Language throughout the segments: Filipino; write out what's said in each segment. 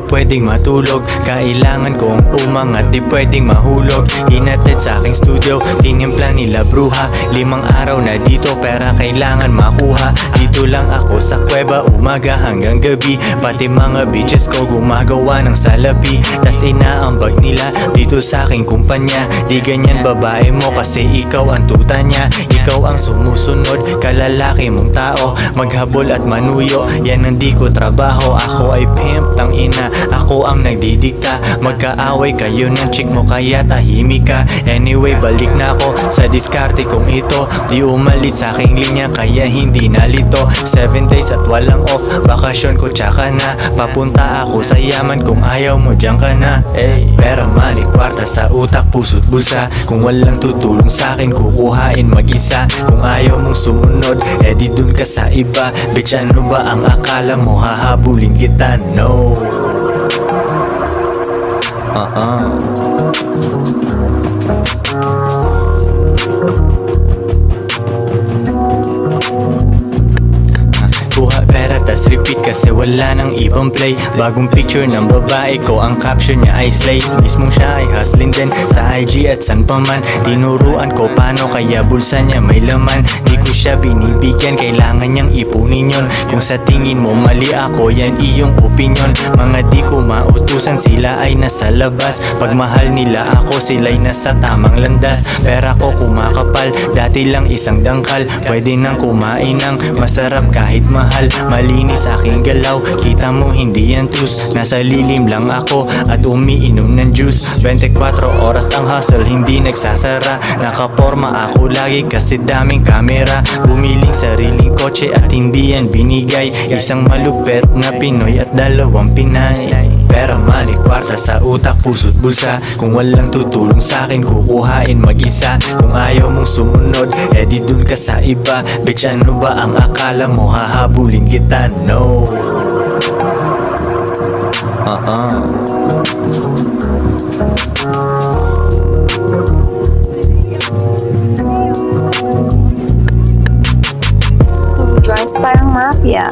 pwedeng matulog. Kailangan kong umangat, di pwedeng mahulog. Hinatid sa aking studio, tinimpla nila bruha. 5 araw na dito, pera kailangan makuha. Dito lang ako sa kuweba, umaga hanggang gabi. Pati mga bitches ko gumagawa ng salapi. Tas inaambag nila dito sa aking kumpanya. Di ganyan babae mo kasi ikaw ang tuta niya. Ikaw ang sumusunod, kalalaki mong tao. Maghabol at manuyo, yan ang di ko trabaho. Ako ay pimp, tang ina, ako ang nagdidikta. Magkaaway kayo ng chick mo kaya tahimik ka. Anyway, balik na ako sa diskarte kong ito. Di umalis sa aking linya kaya hindi nalito. 7 days at walang off, bakasyon ko tsaka na. Papunta ako sa yaman, kung ayaw mo dyan ka na. Pera, money, kwarta sa utak, puso't bulsa. Kung walang tutulong sa akin, kukuhain mag-isa. Kung ayaw mong sumunod, di dun ka sa iba. Bitch, ano ba ang akala mo, hahabulin kita? No. Kuha pera tas repeat kasi wala nang ibang play. Bagong picture ng babae ko, ang caption niya ay slay. Mismong siya ay hustling din sa IG at san pa man. Tinuruan ko paano kaya bulsa niya may laman. Di ko siya binibigyan, kailangan niyang ipunin yun. Kung sa tingin mo mali ako, yan iyong opinion. Mga di ko mautusan, sila ay nasa labas. Pag mahal nila ako, sila'y nasa tamang landas. Pera ko kumakapal, dati lang isang dangkal. Pwede nang kumain ng masarap kahit mahal. Malinis aking galaw, kita mo hindi yan tus. Nasa lilim lang ako at umiinom ng juice. 24 oras ang hustle, hindi nagsasara. Nakaporma ako lagi kasi daming kamera. Bumiling sariling kotse at hindi yan binigay. Isang malupet na Pinoy at 2 Pinay. Pera, money, kwarta sa utak, puso't bulsa. Kung walang tutulong sa akin, kukuhain mag-isa. Kung ayaw mong sumunod, di dun ka sa iba. Bitch, ano ba ang akala mo, hahabulin kita? No. Joins parang mafia.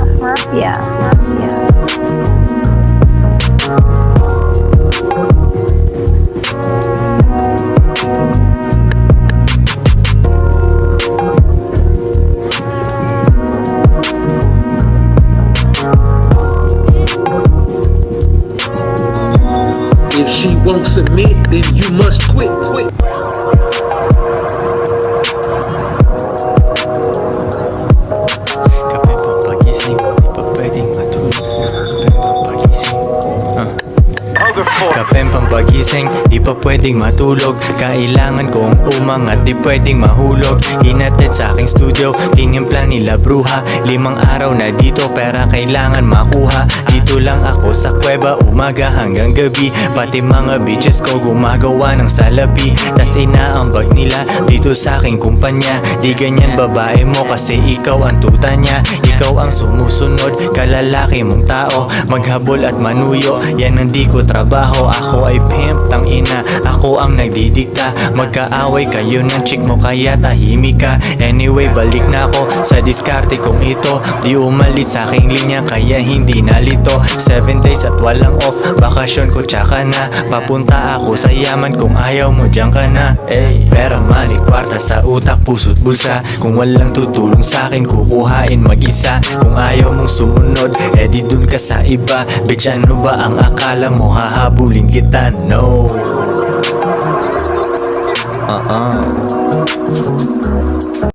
If she won't submit, then you must quit. Kape pampagising, di pa pwedeng matulog. Kailangan kong umangat, di pwedeng mahulog. Hinatid sa aking studio, tinimpla nila bruha. 5 araw na dito, pera kailangan makuha. Dito lang ako sa kuweba, umaga hanggang gabi. Pati mga bitches ko gumagawa ng salapi. Tas inaambag nila dito sa aking kumpanya. Di ganyan babae mo kasi ikaw ang tuta niya. Ikaw ang sumusunod, kalalaki mong tao. Maghabol at manuyo, yan ang di ko trabaho. Ako ay pimp, tang ina, ako ang nagdidikta. Magkaaway kayo ng chick mo kaya tahimik ka. Anyway, balik na ako sa diskarte kong ito. Di umalis sa aking linya kaya hindi nalito. 7 days at walang off, bakasyon ko tsaka na. Papunta ako sa yaman, kung ayaw mo dyan ka na. Pera, money, kwarta sa utak, puso't bulsa. Kung walang tutulong sa akin, kukuhain mag-isa. Kung ayaw mong sumunod, di dun ka sa iba. Bitch, ano ba ang akala mo, hahabulin kita? No.